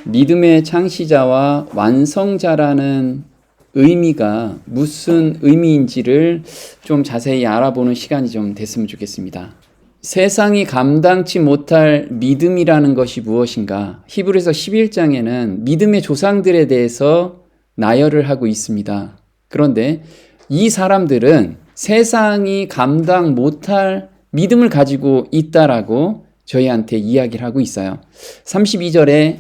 믿음의 창시자와 완성자라는 의미가 무슨 의미인지를 좀 자세히 알아보는 시간이 좀 됐으면 좋겠습니다. 세상이 감당치 못할 믿음이라는 것이 무엇인가? 히브리서 11장에는 믿음의 조상들에 대해서 나열을 하고 있습니다. 그런데 이 사람들은 세상이 감당 못할 믿음을 가지고 있다라고 저희한테 이야기를 하고 있어요. 32절에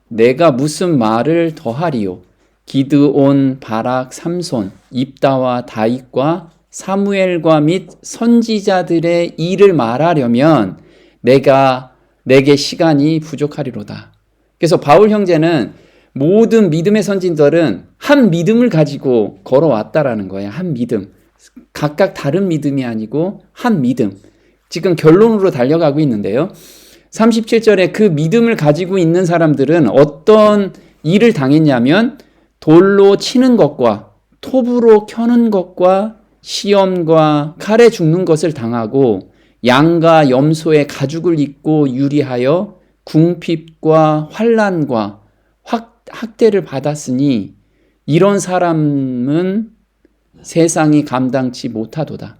내가 무슨 말을 더하리요? 기드온, 바락, 삼손, 입다와 다윗과 사무엘과 및 선지자들의 일을 말하려면 내게 시간이 부족하리로다. 그래서 바울 형제는 모든 믿음의 선진들은 한 믿음을 가지고 걸어왔다라는 거예요. 한 믿음. 각각 다른 믿음이 아니고 한 믿음. 지금 결론으로 달려가고 있는데요. 37절에 그 믿음을 가지고 있는 사람들은 어떤 일을 당했냐면 돌로 치는 것과 톱으로 켜는 것과 시험과 칼에 죽는 것을 당하고 양과 염소의 가죽을 입고 유리하여 궁핍과 환난과 학대를 받았으니 이런 사람은 세상이 감당치 못하도다.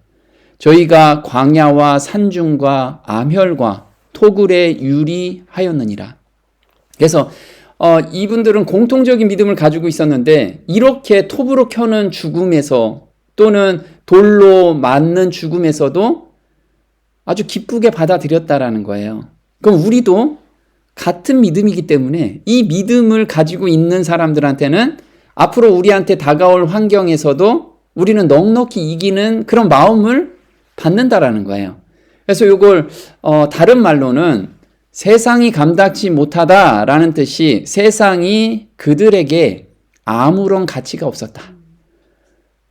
저희가 광야와 산중과 암혈과 토굴에 유리하였느니라. 그래서 이분들은 공통적인 믿음을 가지고 있었는데 이렇게 톱으로 켜는 죽음에서 또는 돌로 맞는 죽음에서도 아주 기쁘게 받아들였다라는 거예요. 그럼 우리도 같은 믿음이기 때문에 이 믿음을 가지고 있는 사람들한테는 앞으로 우리한테 다가올 환경에서도 우리는 넉넉히 이기는 그런 마음을 받는다라는 거예요. 그래서 이걸 다른 말로는 세상이 감당치 못하다라는 뜻이 세상이 그들에게 아무런 가치가 없었다.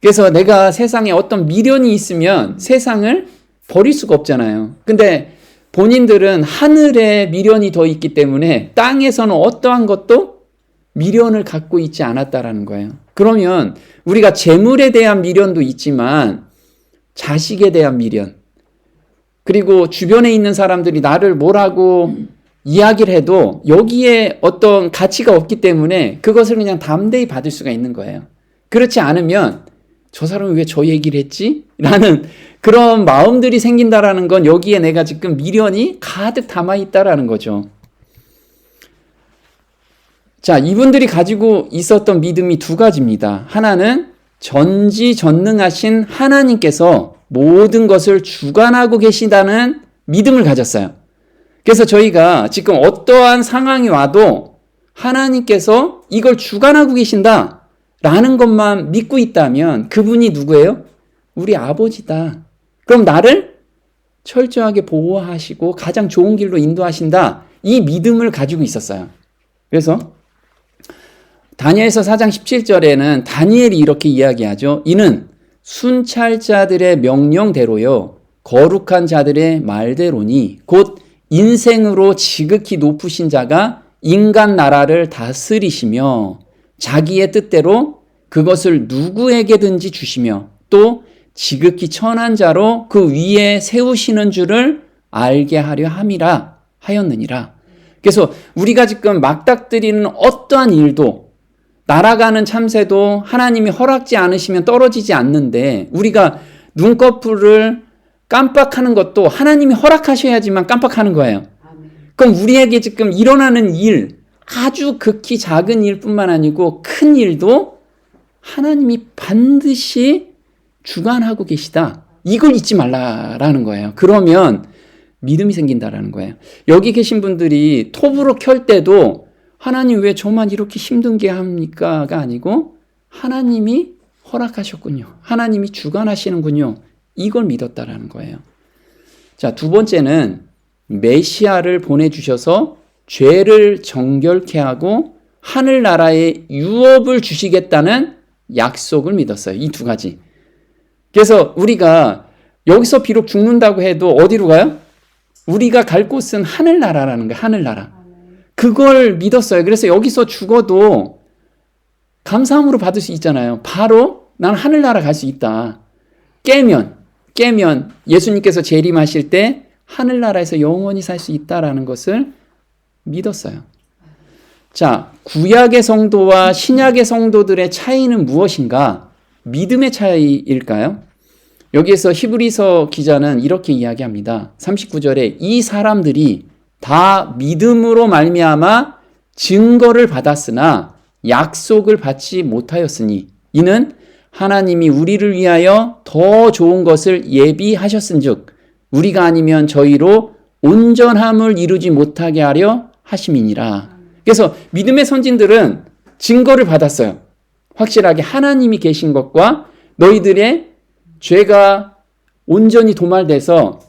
그래서 내가 세상에 어떤 미련이 있으면 세상을 버릴 수가 없잖아요. 근데 본인들은 하늘에 미련이 더 있기 때문에 땅에서는 어떠한 것도 미련을 갖고 있지 않았다라는 거예요. 그러면 우리가 재물에 대한 미련도 있지만 자식에 대한 미련, 그리고 주변에 있는 사람들이 나를 뭐라고 이야기를 해도 여기에 어떤 가치가 없기 때문에 그것을 그냥 담대히 받을 수가 있는 거예요. 그렇지 않으면 저 사람은 왜 저 얘기를 했지? 라는 그런 마음들이 생긴다라는 건 여기에 내가 지금 미련이 가득 담아있다라는 거죠. 자, 이분들이 가지고 있었던 믿음이 두 가지입니다. 하나는 전지전능하신 하나님께서 모든 것을 주관하고 계시다는 믿음을 가졌어요. 그래서 저희가 지금 어떠한 상황이 와도 하나님께서 이걸 주관하고 계신다라는 것만 믿고 있다면 그분이 누구예요? 우리 아버지다. 그럼 나를 철저하게 보호하시고 가장 좋은 길로 인도하신다. 이 믿음을 가지고 있었어요. 그래서 다니엘서 4장 17절에는 다니엘이 이렇게 이야기하죠. 이는 순찰자들의 명령대로요 거룩한 자들의 말대로니 곧 인생으로 지극히 높으신 자가 인간 나라를 다스리시며 자기의 뜻대로 그것을 누구에게든지 주시며 또 지극히 천한 자로 그 위에 세우시는 줄을 알게 하려 함이라 하였느니라. 그래서 우리가 지금 막닥뜨리는 어떠한 일도 날아가는 참새도 하나님이 허락지 않으시면 떨어지지 않는데 우리가 눈꺼풀을 깜빡하는 것도 하나님이 허락하셔야지만 깜빡하는 거예요. 그럼 우리에게 지금 일어나는 일, 아주 극히 작은 일뿐만 아니고 큰 일도 하나님이 반드시 주관하고 계시다. 이걸 잊지 말라라는 거예요. 그러면 믿음이 생긴다라는 거예요. 여기 계신 분들이 톱으로 켤 때도 하나님 왜 저만 이렇게 힘들게 합니까가 아니고 하나님이 허락하셨군요. 하나님이 주관하시는군요. 이걸 믿었다라는 거예요. 자, 두 번째는 메시아를 보내주셔서 죄를 정결케 하고 하늘나라의 유업을 주시겠다는 약속을 믿었어요. 이 두 가지. 그래서 우리가 여기서 비록 죽는다고 해도 어디로 가요? 우리가 갈 곳은 하늘나라라는 거예요. 하늘나라. 그걸 믿었어요. 그래서 여기서 죽어도 감사함으로 받을 수 있잖아요. 바로 난 하늘나라 갈 수 있다. 깨면 예수님께서 재림하실 때 하늘나라에서 영원히 살 수 있다라는 것을 믿었어요. 자, 구약의 성도와 신약의 성도들의 차이는 무엇인가? 믿음의 차이일까요? 여기에서 히브리서 기자는 이렇게 이야기합니다. 39절에 이 사람들이 다 믿음으로 말미암아 증거를 받았으나 약속을 받지 못하였으니 이는 하나님이 우리를 위하여 더 좋은 것을 예비하셨은즉 우리가 아니면 저희로 온전함을 이루지 못하게 하려 하심이니라. 그래서 믿음의 선진들은 증거를 받았어요. 확실하게 하나님이 계신 것과 너희들의 죄가 온전히 도말돼서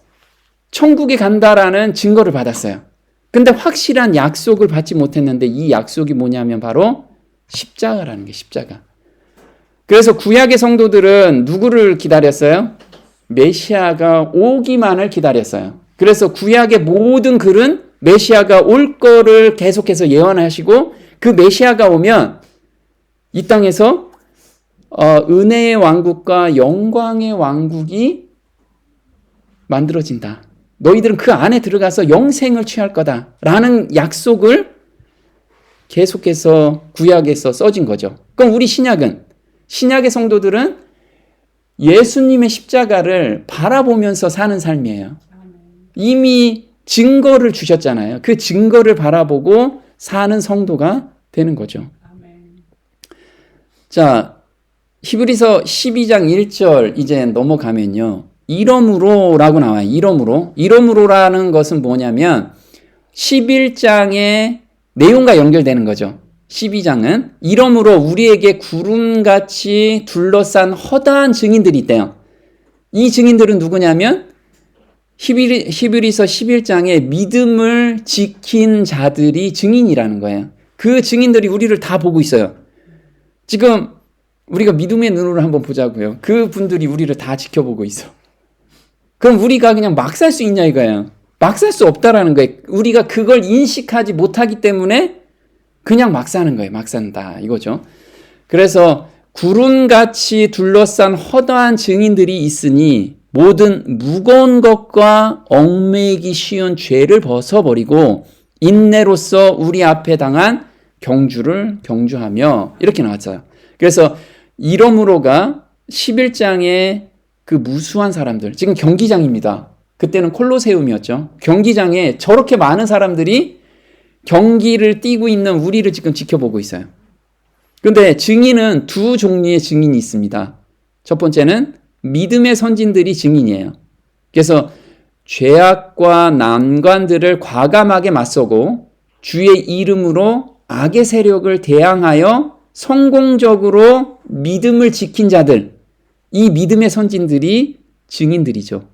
천국에 간다라는 증거를 받았어요. 근데 확실한 약속을 받지 못했는데 이 약속이 뭐냐면 바로 십자가라는 게 십자가. 그래서 구약의 성도들은 누구를 기다렸어요? 메시아가 오기만을 기다렸어요. 그래서 구약의 모든 글은 메시아가 올 거를 계속해서 예언하시고 그 메시아가 오면 이 땅에서 은혜의 왕국과 영광의 왕국이 만들어진다. 너희들은 그 안에 들어가서 영생을 취할 거다라는 약속을 계속해서 구약에서 써진 거죠. 그럼 우리 신약의 성도들은 예수님의 십자가를 바라보면서 사는 삶이에요. 이미 증거를 주셨잖아요. 그 증거를 바라보고 사는 성도가 되는 거죠. 자, 히브리서 12장 1절 이제 넘어가면요. 이러므로라고 나와요. 이러므로라는 것은 뭐냐면 11장의 내용과 연결되는 거죠. 12장은 이러므로 우리에게 구름같이 둘러싼 허다한 증인들이 있대요. 이 증인들은 누구냐면 히브리서 11장에 믿음을 지킨 자들이 증인이라는 거예요. 그 증인들이 우리를 다 보고 있어요. 지금 우리가 믿음의 눈으로 한번 보자고요. 그 분들이 우리를 다 지켜보고 있어. 그럼 우리가 그냥 막 살 수 있냐 이거예요. 막 살 수 없다라는 거예요. 우리가 그걸 인식하지 못하기 때문에 그냥 막 사는 거예요. 막 산다 이거죠. 그래서 구름같이 둘러싼 허다한 증인들이 있으니 모든 무거운 것과 얽매이기 쉬운 죄를 벗어버리고 인내로써 우리 앞에 당한 경주를 경주하며 이렇게 나왔어요. 그래서 이러므로가 11장의 그 무수한 사람들, 지금 경기장입니다. 그때는 콜로세움이었죠. 경기장에 저렇게 많은 사람들이 경기를 뛰고 있는 우리를 지금 지켜보고 있어요. 그런데 증인은 두 종류의 증인이 있습니다. 첫 번째는 믿음의 선진들이 증인이에요. 그래서 죄악과 난관들을 과감하게 맞서고 주의 이름으로 악의 세력을 대항하여 성공적으로 믿음을 지킨 자들, 이 믿음의 선진들이 증인들이죠.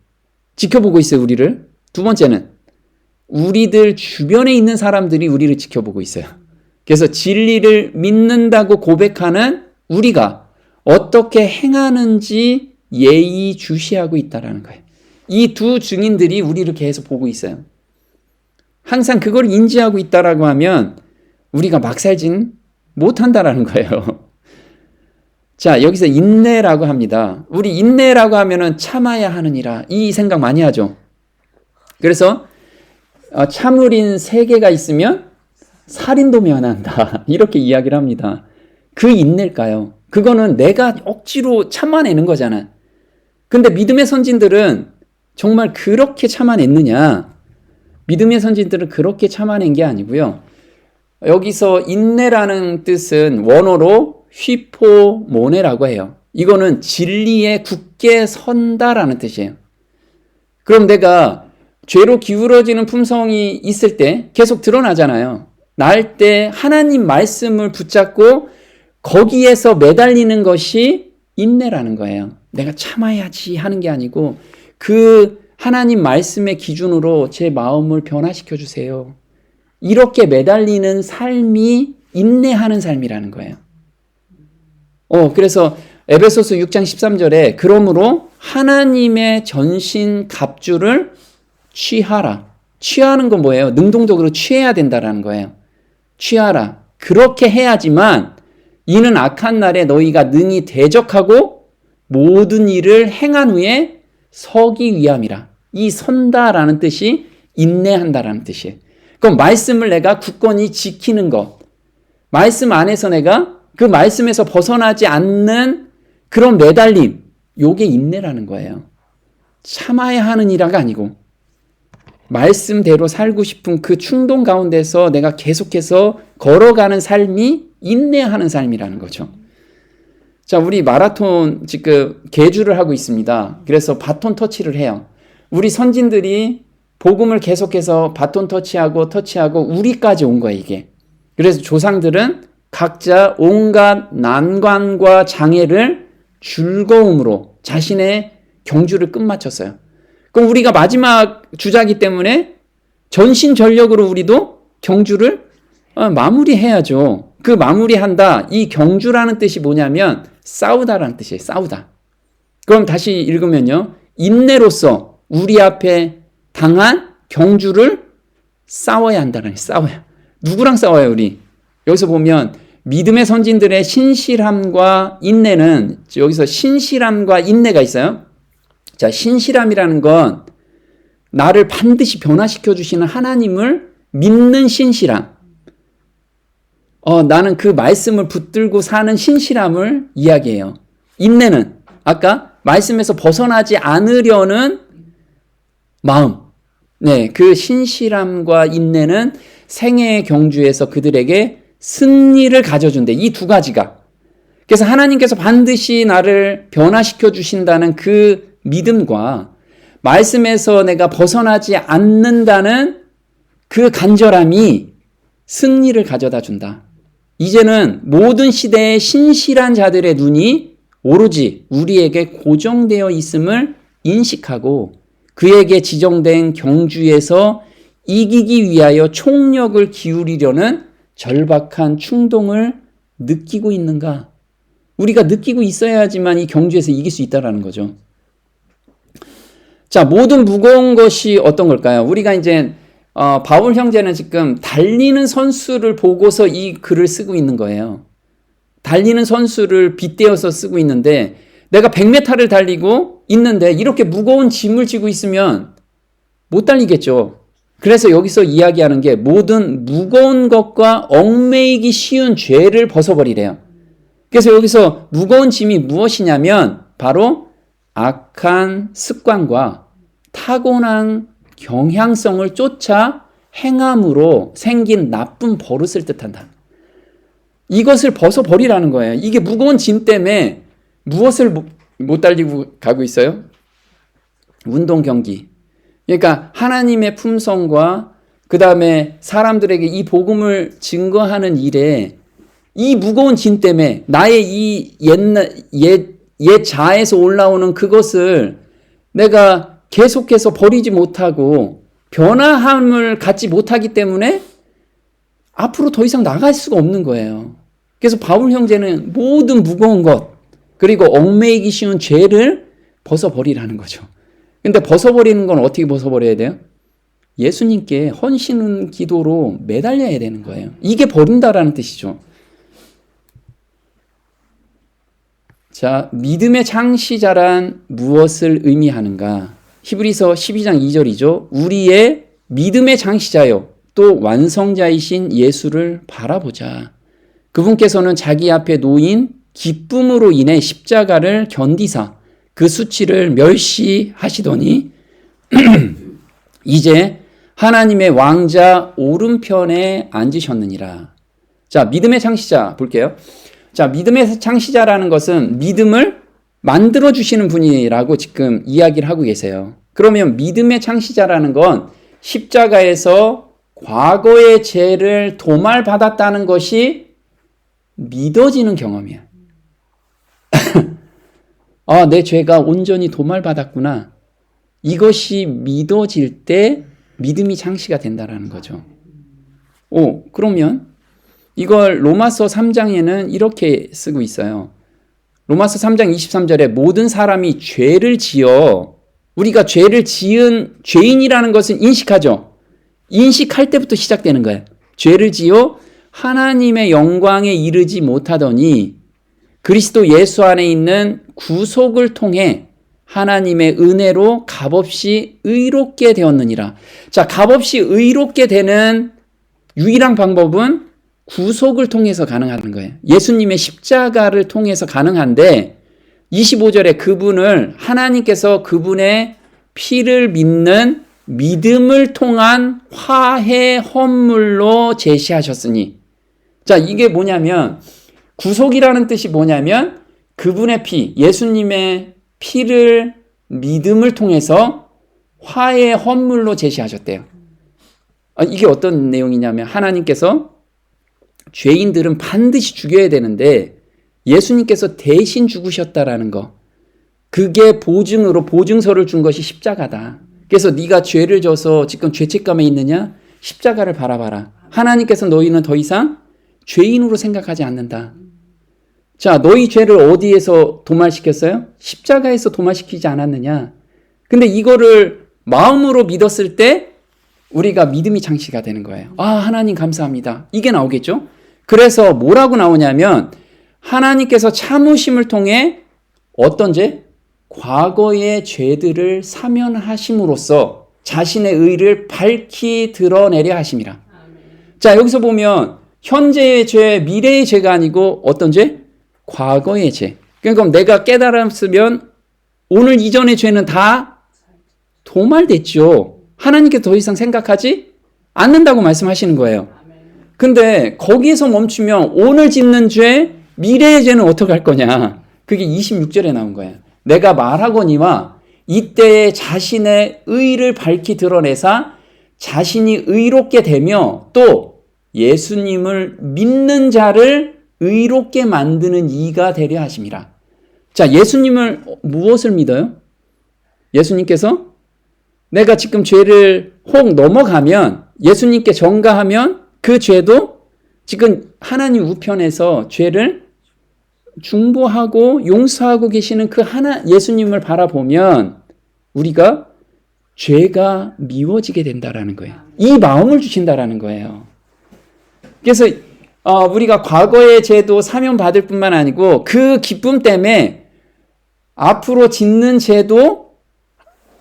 지켜보고 있어요, 우리를. 두 번째는 우리들 주변에 있는 사람들이 우리를 지켜보고 있어요. 그래서 진리를 믿는다고 고백하는 우리가 어떻게 행하는지 예의주시하고 있다는 거예요. 이 두 증인들이 우리를 계속 보고 있어요. 항상 그걸 인지하고 있다라고 하면 우리가 막 살진 못한다라는 거예요. 자, 여기서 인내라고 합니다. 우리 인내라고 하면은 참아야 하느니라 이 생각 많이 하죠. 그래서 참을인 3개가 있으면 살인도 면한다 이렇게 이야기를 합니다. 그 인내일까요? 그거는 내가 억지로 참아내는 거잖아. 근데 믿음의 선진들은 정말 그렇게 참아냈느냐? 믿음의 선진들은 그렇게 참아낸 게 아니고요. 여기서 인내라는 뜻은 원어로 휘포모네라고 해요. 이거는 진리에 굳게 선다라는 뜻이에요. 그럼 내가 죄로 기울어지는 품성이 있을 때 계속 드러나잖아요. 날 때 하나님 말씀을 붙잡고 거기에서 매달리는 것이 인내라는 거예요. 내가 참아야지 하는 게 아니고 그 하나님 말씀의 기준으로 제 마음을 변화시켜 주세요. 이렇게 매달리는 삶이 인내하는 삶이라는 거예요. 그래서 에베소서 6장 13절에 그러므로 하나님의 전신 갑주를 취하라. 취하는 건 뭐예요? 능동적으로 취해야 된다라는 거예요. 취하라. 그렇게 해야지만 이는 악한 날에 너희가 능히 대적하고 모든 일을 행한 후에 서기 위함이라. 이 선다라는 뜻이 인내한다라는 뜻이에요. 그럼 말씀을 내가 굳건히 지키는 것, 말씀 안에서 내가 그 말씀에서 벗어나지 않는 그런 매달림, 요게 인내라는 거예요. 참아야 하는 일화가 아니고 말씀대로 살고 싶은 그 충동 가운데서 내가 계속해서 걸어가는 삶이 인내하는 삶이라는 거죠. 자, 우리 마라톤 지금 계주를 하고 있습니다. 그래서 바톤 터치를 해요. 우리 선진들이 복음을 계속해서 바톤 터치하고 우리까지 온 거예요, 이게. 그래서 조상들은 각자 온갖 난관과 장애를 즐거움으로 자신의 경주를 끝마쳤어요. 그럼 우리가 마지막 주자이기 때문에 전신전력으로 우리도 경주를 마무리해야죠. 그 마무리한다. 이 경주라는 뜻이 뭐냐면 싸우다라는 뜻이에요. 싸우다. 그럼 다시 읽으면요. 인내로서 우리 앞에 당한 경주를 싸워야 한다는 거예요. 싸워야. 누구랑 싸워요, 우리? 여기서 보면 믿음의 선진들의 신실함과 인내는 여기서 신실함과 인내가 있어요. 자, 신실함이라는 건 나를 반드시 변화시켜 주시는 하나님을 믿는 신실함. 나는 그 말씀을 붙들고 사는 신실함을 이야기해요. 인내는 아까 말씀에서 벗어나지 않으려는 마음. 네, 그 신실함과 인내는 생애의 경주에서 그들에게 승리를 가져준대. 이 두 가지가. 그래서 하나님께서 반드시 나를 변화시켜 주신다는 그 믿음과 말씀에서 내가 벗어나지 않는다는 그 간절함이 승리를 가져다 준다. 이제는 모든 시대의 신실한 자들의 눈이 오로지 우리에게 고정되어 있음을 인식하고 그에게 지정된 경주에서 이기기 위하여 총력을 기울이려는 절박한 충동을 느끼고 있는가? 우리가 느끼고 있어야지만 이 경주에서 이길 수 있다는 거죠. 자, 모든 무거운 것이 어떤 걸까요? 우리가 이제 바울 형제는 지금 달리는 선수를 보고서 이 글을 쓰고 있는 거예요. 달리는 선수를 빗대어서 쓰고 있는데 내가 100m를 달리고 있는데 이렇게 무거운 짐을 지고 있으면 못 달리겠죠. 그래서 여기서 이야기하는 게 모든 무거운 것과 얽매이기 쉬운 죄를 벗어버리래요. 그래서 여기서 무거운 짐이 무엇이냐면 바로 악한 습관과 타고난 경향성을 쫓아 행함으로 생긴 나쁜 버릇을 뜻한다. 이것을 벗어버리라는 거예요. 이게 무거운 짐 때문에 무엇을 못 달리고 가고 있어요? 운동 경기. 그러니까 하나님의 품성과 그 다음에 사람들에게 이 복음을 증거하는 일에 이 무거운 짐 때문에 나의 이 옛 자에서 올라오는 그것을 내가 계속해서 버리지 못하고 변화함을 갖지 못하기 때문에 앞으로 더 이상 나갈 수가 없는 거예요. 그래서 바울 형제는 모든 무거운 것 그리고 얽매이기 쉬운 죄를 벗어버리라는 거죠. 근데 벗어버리는 건 어떻게 벗어버려야 돼요? 예수님께 헌신 기도로 매달려야 되는 거예요. 이게 버린다라는 뜻이죠. 자, 믿음의 창시자란 무엇을 의미하는가? 히브리서 12장 2절이죠. 우리의 믿음의 창시자요 또 완성자이신 예수를 바라보자. 그분께서는 자기 앞에 놓인 기쁨으로 인해 십자가를 견디사 그 수치를 멸시하시더니 이제 하나님의 왕자 오른편에 앉으셨느니라. 자, 믿음의 창시자 볼게요. 자, 믿음의 창시자라는 것은 믿음을 만들어주시는 분이라고 지금 이야기를 하고 계세요. 그러면 믿음의 창시자라는 건 십자가에서 과거의 죄를 도말받았다는 것이 믿어지는 경험이야. 아, 내 죄가 온전히 도말받았구나. 이것이 믿어질 때 믿음이 창시가 된다라는 거죠. 그러면 이걸 로마서 3장에는 이렇게 쓰고 있어요. 로마서 3장 23절에 모든 사람이 죄를 지어 우리가 죄를 지은 죄인이라는 것은 인식하죠. 인식할 때부터 시작되는 거예요. 죄를 지어 하나님의 영광에 이르지 못하더니 그리스도 예수 안에 있는 구속을 통해 하나님의 은혜로 값없이 의롭게 되었느니라. 자, 값없이 의롭게 되는 유일한 방법은 구속을 통해서 가능한 거예요. 예수님의 십자가를 통해서 가능한데 25절에 그분을 하나님께서 그분의 피를 믿는 믿음을 통한 화해 헌물로 제시하셨으니, 자, 이게 뭐냐면 구속이라는 뜻이 뭐냐면 그분의 피, 예수님의 피를 믿음을 통해서 화해 헌물로 제시하셨대요. 이게 어떤 내용이냐면 하나님께서 죄인들은 반드시 죽여야 되는데 예수님께서 대신 죽으셨다라는 거, 그게 보증서를 준 것이 십자가다. 그래서 네가 죄를 져서 지금 죄책감에 있느냐? 십자가를 바라봐라. 하나님께서 너희는 더 이상 죄인으로 생각하지 않는다. 자, 너희 죄를 어디에서 도말시켰어요? 십자가에서 도말시키지 않았느냐? 근데 이거를 마음으로 믿었을 때 우리가 믿음이 장치가 되는 거예요. 아, 하나님 감사합니다. 이게 나오겠죠? 그래서 뭐라고 나오냐면 하나님께서 참으심을 통해 어떤 죄? 과거의 죄들을 사면하심으로써 자신의 의를 밝히 드러내려 하심이라. 자, 여기서 보면 현재의 죄, 미래의 죄가 아니고 어떤 죄? 과거의 죄. 그러니까 내가 깨달았으면 오늘 이전의 죄는 다 도말됐죠. 하나님께 더 이상 생각하지 않는다고 말씀하시는 거예요. 근데 거기에서 멈추면 오늘 짓는 죄, 미래의 죄는 어떻게 할 거냐? 그게 26절에 나온 거예요. 내가 말하거니와 이때에 자신의 의를 밝히 드러내사 자신이 의롭게 되며 또 예수님을 믿는 자를 의롭게 만드는 이가 되려 하심이라. 자, 예수님을 무엇을 믿어요? 예수님께서 내가 지금 죄를 혹 넘어가면 예수님께 전가하면 그 죄도 지금 하나님 우편에서 죄를 중보하고 용서하고 계시는 그 예수님을 바라보면 우리가 죄가 미워지게 된다라는 거예요. 이 마음을 주신다라는 거예요. 그래서 우리가 과거의 죄도 사면받을 뿐만 아니고 그 기쁨 때문에 앞으로 짓는 죄도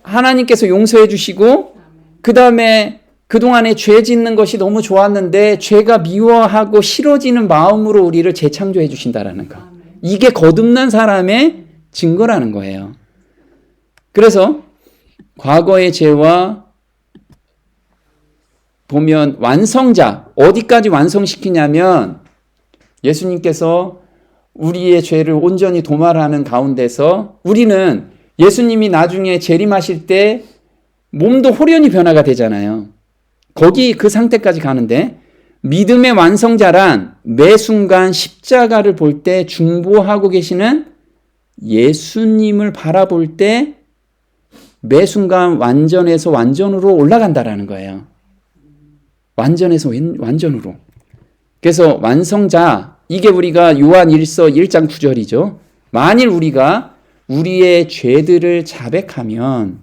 하나님께서 용서해 주시고 그 다음에 그동안에 죄 짓는 것이 너무 좋았는데 죄가 미워하고 싫어지는 마음으로 우리를 재창조해 주신다라는 거. 이게 거듭난 사람의 증거라는 거예요. 그래서 과거의 죄와 보면 완성자, 어디까지 완성시키냐면 예수님께서 우리의 죄를 온전히 도말하는 가운데서 우리는 예수님이 나중에 재림하실 때 몸도 홀연히 변화가 되잖아요. 거기 그 상태까지 가는데 믿음의 완성자란 매 순간 십자가를 볼 때 중보하고 계시는 예수님을 바라볼 때 매 순간 완전에서 완전으로 올라간다라는 거예요. 완전에서 완전으로. 그래서 완성자, 이게 우리가 요한 1서 1장 9절이죠. 만일 우리가 우리의 죄들을 자백하면,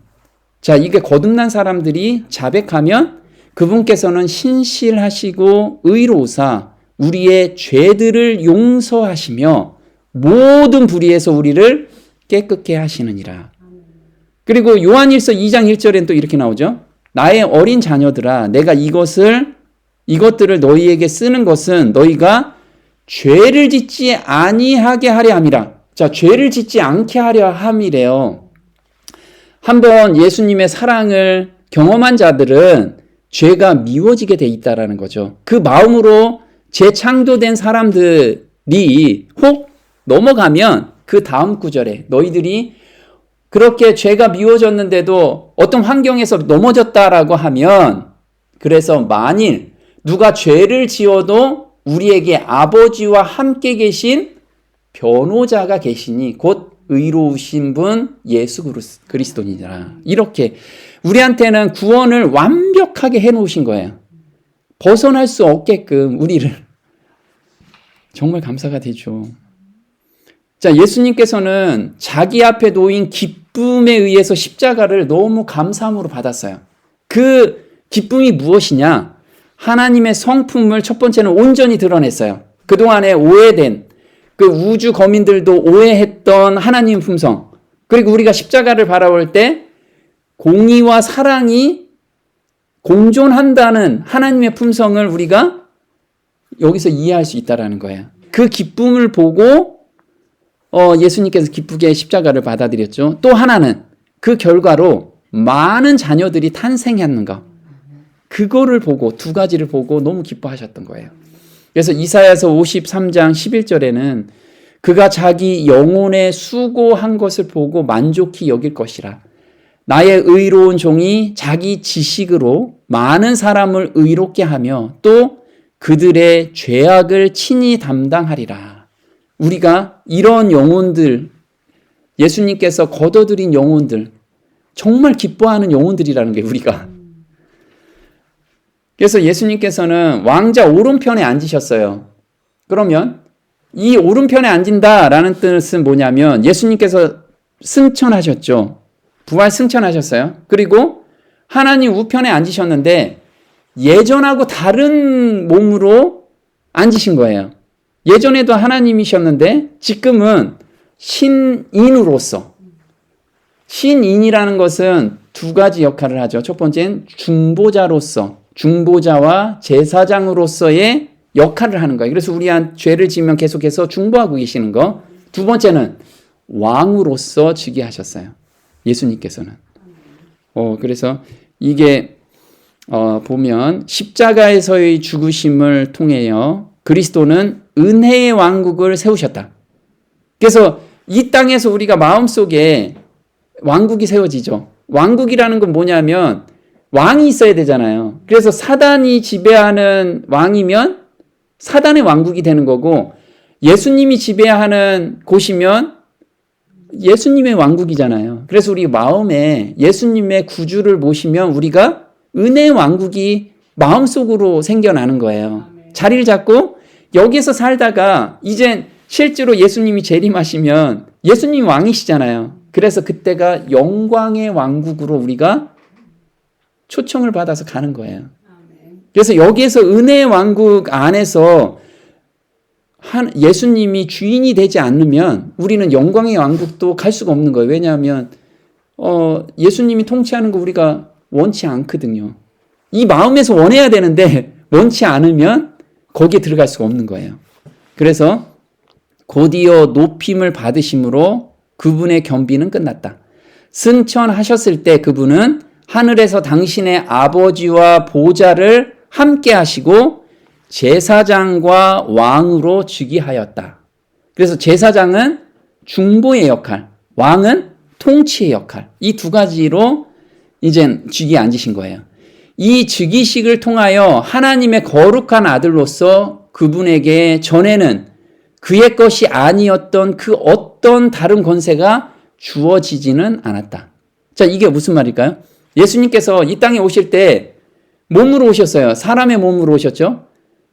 자, 이게 거듭난 사람들이 자백하면 그분께서는 신실하시고 의로우사 우리의 죄들을 용서하시며 모든 불의에서 우리를 깨끗게 하시느니라. 그리고 요한일서 2장 1절엔 또 이렇게 나오죠. 나의 어린 자녀들아, 내가 이것들을 너희에게 쓰는 것은 너희가 죄를 짓지 아니하게 하려 함이라. 자, 죄를 짓지 않게 하려 함이래요. 한번 예수님의 사랑을 경험한 자들은 죄가 미워지게 돼 있다라는 거죠. 그 마음으로 재창조된 사람들이 혹 넘어가면 그 다음 구절에 너희들이 그렇게 죄가 미워졌는데도 어떤 환경에서 넘어졌다라고 하면, 그래서 만일 누가 죄를 지어도 우리에게 아버지와 함께 계신 변호자가 계시니 곧 의로우신 분 예수 그리스도니라. 이렇게 우리한테는 구원을 완벽하게 해놓으신 거예요. 벗어날 수 없게끔 우리를. 정말 감사가 되죠. 자, 예수님께서는 자기 앞에 놓인 기쁨에 의해서 십자가를 너무 감사함으로 받았어요. 그 기쁨이 무엇이냐? 하나님의 성품을 첫 번째는 온전히 드러냈어요. 그동안에 오해된 그 우주 거민들도 오해했던 하나님 품성. 그리고 우리가 십자가를 바라볼 때 공의와 사랑이 공존한다는 하나님의 품성을 우리가 여기서 이해할 수 있다라는 거예요. 그 기쁨을 보고 예수님께서 기쁘게 십자가를 받아들였죠. 또 하나는 그 결과로 많은 자녀들이 탄생하는 것. 그거를 보고 두 가지를 보고 너무 기뻐하셨던 거예요. 그래서 이사야서 53장 11절에는 그가 자기 영혼에 수고한 것을 보고 만족히 여길 것이라. 나의 의로운 종이 자기 지식으로 많은 사람을 의롭게 하며 또 그들의 죄악을 친히 담당하리라. 우리가 이런 영혼들, 예수님께서 거둬들인 영혼들, 정말 기뻐하는 영혼들이라는 게 우리가. 그래서 예수님께서는 왕자 오른편에 앉으셨어요. 그러면 이 오른편에 앉은다라는 뜻은 뭐냐면 예수님께서 승천하셨죠. 부활 승천하셨어요. 그리고 하나님 우편에 앉으셨는데 예전하고 다른 몸으로 앉으신 거예요. 예전에도 하나님이셨는데 지금은 신인으로서. 신인이라는 것은 두 가지 역할을 하죠. 첫 번째는 중보자와 제사장으로서의 역할을 하는 거예요. 그래서 우리한 죄를 지으면 계속해서 중보하고 계시는 거. 두 번째는 왕으로서 즉위하셨어요. 예수님께서는. 그래서 이게 보면 십자가에서의 죽으심을 통해요. 그리스도는 은혜의 왕국을 세우셨다. 그래서 이 땅에서 우리가 마음속에 왕국이 세워지죠. 왕국이라는 건 뭐냐면 왕이 있어야 되잖아요. 그래서 사단이 지배하는 왕이면 사단의 왕국이 되는 거고 예수님이 지배하는 곳이면 예수님의 왕국이잖아요. 그래서 우리 마음에 예수님의 구주를 모시면 우리가 은혜의 왕국이 마음속으로 생겨나는 거예요. 자리를 잡고 여기서 살다가 이젠 실제로 예수님이 재림하시면 예수님이 왕이시잖아요. 그래서 그때가 영광의 왕국으로 우리가 초청을 받아서 가는 거예요. 그래서 여기에서 은혜의 왕국 안에서 예수님이 주인이 되지 않으면 우리는 영광의 왕국도 갈 수가 없는 거예요. 왜냐하면 예수님이 통치하는 거 우리가 원치 않거든요. 이 마음에서 원해야 되는데 원치 않으면 거기에 들어갈 수가 없는 거예요. 그래서 곧이어 높임을 받으심으로 그분의 겸비는 끝났다. 승천하셨을 때 그분은 하늘에서 당신의 아버지와 보좌를 함께 하시고 제사장과 왕으로 즉위하였다. 그래서 제사장은 중보의 역할, 왕은 통치의 역할. 이 두 가지로 이젠 즉위에 앉으신 거예요. 이 즉위식을 통하여 하나님의 거룩한 아들로서 그분에게 전에는 그의 것이 아니었던 그 어떤 다른 권세가 주어지지는 않았다. 자, 이게 무슨 말일까요? 예수님께서 이 땅에 오실 때 몸으로 오셨어요. 사람의 몸으로 오셨죠.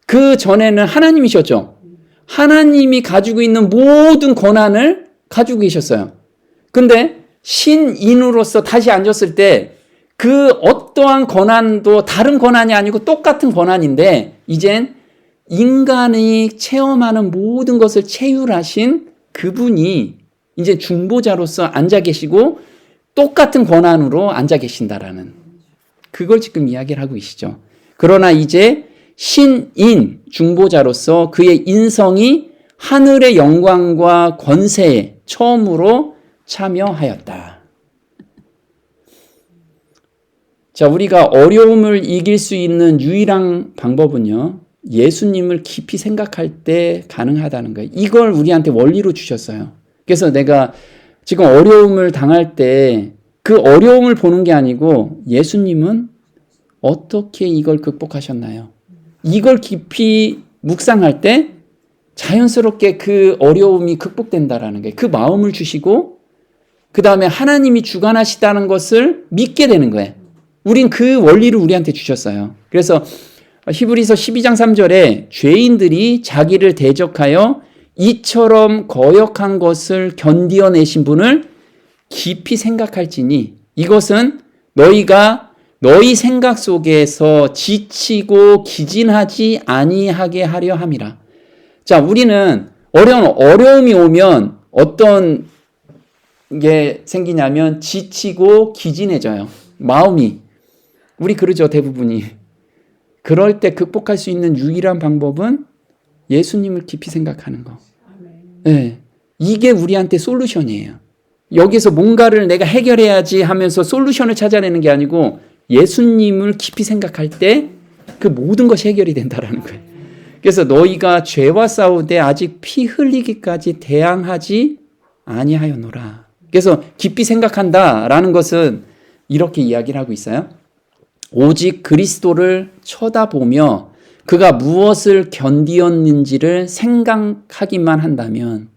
그 전에는 하나님이셨죠. 하나님이 가지고 있는 모든 권한을 가지고 계셨어요. 근데 신인으로서 다시 앉았을 때 그 어떠한 권한도 다른 권한이 아니고 똑같은 권한인데 이젠 인간이 체험하는 모든 것을 체휼하신 그분이 이제 중보자로서 앉아 계시고 똑같은 권한으로 앉아 계신다라는 그걸 지금 이야기를 하고 계시죠. 그러나 이제 신인 중보자로서 그의 인성이 하늘의 영광과 권세에 처음으로 참여하였다. 자, 우리가 어려움을 이길 수 있는 유일한 방법은요, 예수님을 깊이 생각할 때 가능하다는 거예요. 이걸 우리한테 원리로 주셨어요. 그래서 내가 지금 어려움을 당할 때 그 어려움을 보는 게 아니고 예수님은 어떻게 이걸 극복하셨나요? 이걸 깊이 묵상할 때 자연스럽게 그 어려움이 극복된다라는 거예요. 그 마음을 주시고 그 다음에 하나님이 주관하시다는 것을 믿게 되는 거예요. 우린 그 원리를 우리한테 주셨어요. 그래서 히브리서 12장 3절에 죄인들이 자기를 대적하여 이처럼 거역한 것을 견디어내신 분을 깊이 생각할지니 이것은 너희가 너희 생각 속에서 지치고 기진하지 아니하게 하려 함이라. 자, 우리는 어려움이 오면 어떤 게 생기냐면 지치고 기진해져요. 마음이. 우리 그러죠, 대부분이. 그럴 때 극복할 수 있는 유일한 방법은 예수님을 깊이 생각하는 거. 네. 이게 우리한테 솔루션이에요. 여기서 뭔가를 내가 해결해야지 하면서 솔루션을 찾아내는 게 아니고 예수님을 깊이 생각할 때 그 모든 것이 해결이 된다라는 거예요. 그래서 너희가 죄와 싸우되 아직 피 흘리기까지 대항하지 아니하였노라. 그래서 깊이 생각한다라는 것은 이렇게 이야기를 하고 있어요. 오직 그리스도를 쳐다보며 그가 무엇을 견디었는지를 생각하기만 한다면,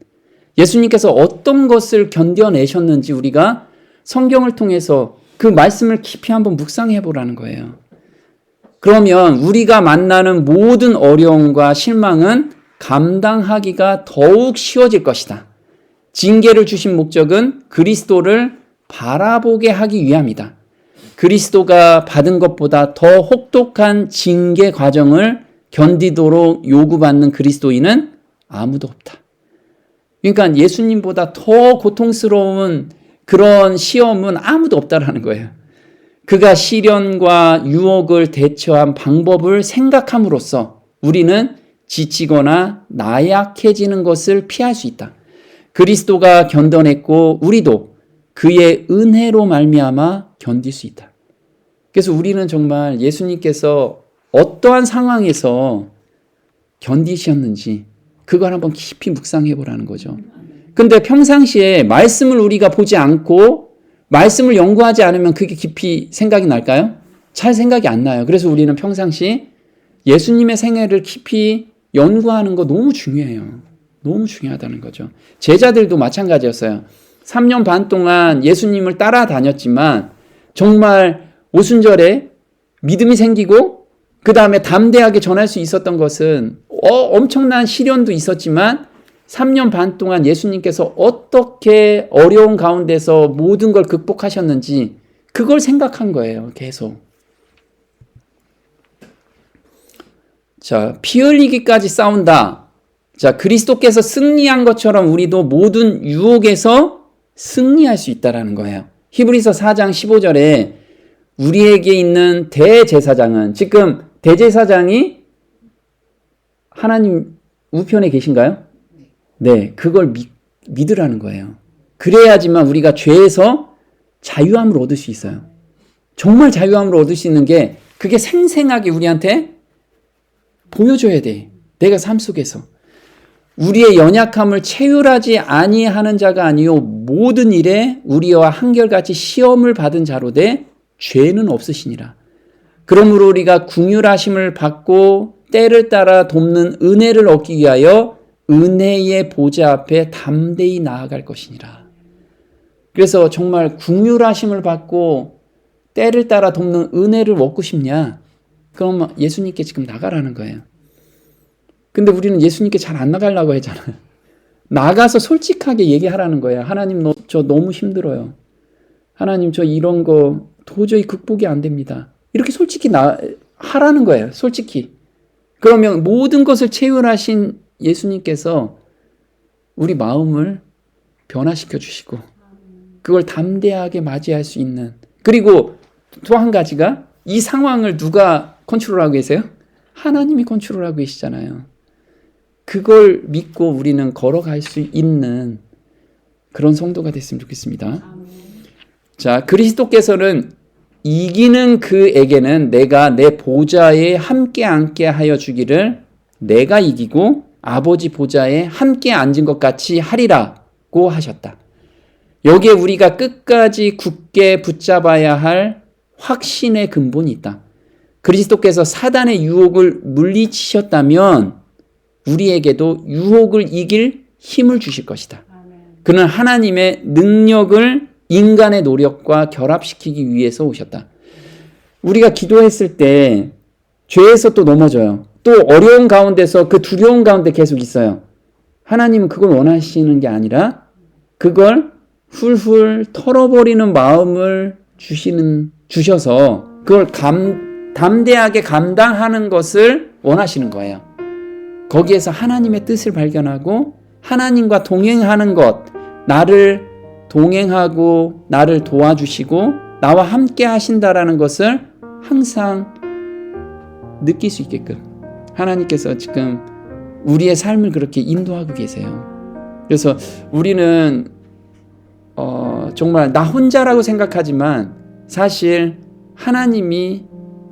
예수님께서 어떤 것을 견뎌내셨는지 우리가 성경을 통해서 그 말씀을 깊이 한번 묵상해 보라는 거예요. 그러면 우리가 만나는 모든 어려움과 실망은 감당하기가 더욱 쉬워질 것이다. 징계를 주신 목적은 그리스도를 바라보게 하기 위함이다. 그리스도가 받은 것보다 더 혹독한 징계 과정을 견디도록 요구받는 그리스도인은 아무도 없다. 그러니까 예수님보다 더 고통스러운 그런 시험은 아무도 없다라는 거예요. 그가 시련과 유혹을 대처한 방법을 생각함으로써 우리는 지치거나 나약해지는 것을 피할 수 있다. 그리스도가 견뎌냈고 우리도 그의 은혜로 말미암아 견딜 수 있다. 그래서 우리는 정말 예수님께서 어떠한 상황에서 견디셨는지 그걸 한번 깊이 묵상해 보라는 거죠. 근데 평상시에 말씀을 우리가 보지 않고 말씀을 연구하지 않으면 그게 깊이 생각이 날까요? 잘 생각이 안 나요. 그래서 우리는 평상시 예수님의 생애를 깊이 연구하는 거 너무 중요해요. 너무 중요하다는 거죠. 제자들도 마찬가지였어요. 3년 반 동안 예수님을 따라다녔지만 정말 오순절에 믿음이 생기고 그 다음에 담대하게 전할 수 있었던 것은 엄청난 시련도 있었지만 3년 반 동안 예수님께서 어떻게 어려운 가운데서 모든 걸 극복하셨는지 그걸 생각한 거예요. 계속. 자, 피 흘리기까지 싸운다. 자, 그리스도께서 승리한 것처럼 우리도 모든 유혹에서 승리할 수 있다라는 거예요. 히브리서 4장 15절에 우리에게 있는 대제사장은, 지금 대제사장이 하나님 우편에 계신가요? 네, 그걸 믿으라는 거예요. 그래야지만 우리가 죄에서 자유함을 얻을 수 있어요. 정말 자유함을 얻을 수 있는 게 그게 생생하게 우리한테 보여줘야 돼. 내가 삶 속에서. 우리의 연약함을 체휼하지 아니하는 자가 아니요 모든 일에 우리와 한결같이 시험을 받은 자로 돼 죄는 없으시니라. 그러므로 우리가 긍휼하심을 받고 때를 따라 돕는 은혜를 얻기 위하여 은혜의 보좌 앞에 담대히 나아갈 것이니라. 그래서 정말 긍휼하심을 받고 때를 따라 돕는 은혜를 얻고 싶냐? 그럼 예수님께 지금 나가라는 거예요. 근데 우리는 예수님께 잘 안 나가려고 하잖아요. 나가서 솔직하게 얘기하라는 거예요. 하나님, 저 너무 힘들어요. 하나님, 저 이런 거 도저히 극복이 안 됩니다. 이렇게 솔직히 하라는 거예요. 솔직히. 그러면 모든 것을 체휼하신 예수님께서 우리 마음을 변화시켜 주시고 그걸 담대하게 맞이할 수 있는, 그리고 또 한 가지가 이 상황을 누가 컨트롤하고 계세요? 하나님이 컨트롤하고 계시잖아요. 그걸 믿고 우리는 걸어갈 수 있는 그런 성도가 됐으면 좋겠습니다. 자, 그리스도께서는 이기는 그에게는 내가 내 보좌에 함께 앉게 하여 주기를 내가 이기고 아버지 보좌에 함께 앉은 것 같이 하리라고 하셨다. 여기에 우리가 끝까지 굳게 붙잡아야 할 확신의 근본이 있다. 그리스도께서 사단의 유혹을 물리치셨다면 우리에게도 유혹을 이길 힘을 주실 것이다. 그는 하나님의 능력을 인간의 노력과 결합시키기 위해서 오셨다. 우리가 기도했을 때 죄에서 또 넘어져요. 또 어려운 가운데서 그 두려운 가운데 계속 있어요. 하나님은 그걸 원하시는 게 아니라 그걸 훌훌 털어버리는 마음을 주셔서 그걸 담대하게 감당하는 것을 원하시는 거예요. 거기에서 하나님의 뜻을 발견하고 하나님과 동행하는 것, 나를 동행하고 나를 도와주시고 나와 함께 하신다라는 것을 항상 느낄 수 있게끔 하나님께서 지금 우리의 삶을 그렇게 인도하고 계세요. 그래서 우리는 정말 나 혼자라고 생각하지만 사실 하나님이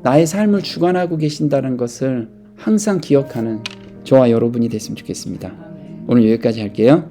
나의 삶을 주관하고 계신다는 것을 항상 기억하는 저와 여러분이 됐으면 좋겠습니다. 오늘 여기까지 할게요.